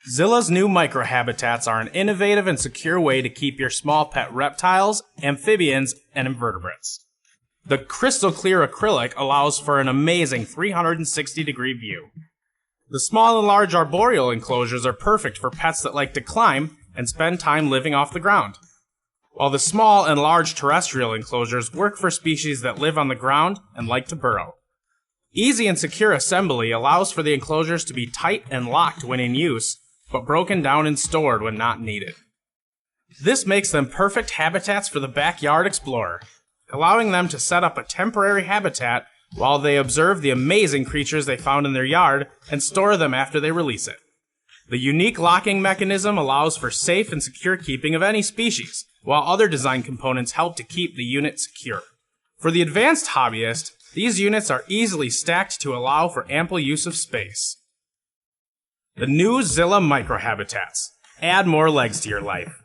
Zilla's new micro habitats are an innovative and secure way to keep your small pet reptiles, amphibians, and invertebrates. The crystal clear acrylic allows for an amazing 360-degree view. The small and large arboreal enclosures are perfect for pets that like to climb and spend time living off the ground, while the small and large terrestrial enclosures work for species that live on the ground and like to burrow. Easy and secure assembly allows for the enclosures to be tight and locked when in use, but broken down and stored when not needed. This makes them perfect habitats for the backyard explorer, allowing them to set up a temporary habitat while they observe the amazing creatures they found in their yard and store them after they release it. The unique locking mechanism allows for safe and secure keeping of any species, while other design components help to keep the unit secure. For the advanced hobbyist, these units are easily stacked to allow for ample use of space. The new Zilla Micro Habitats. Add more legs to your life.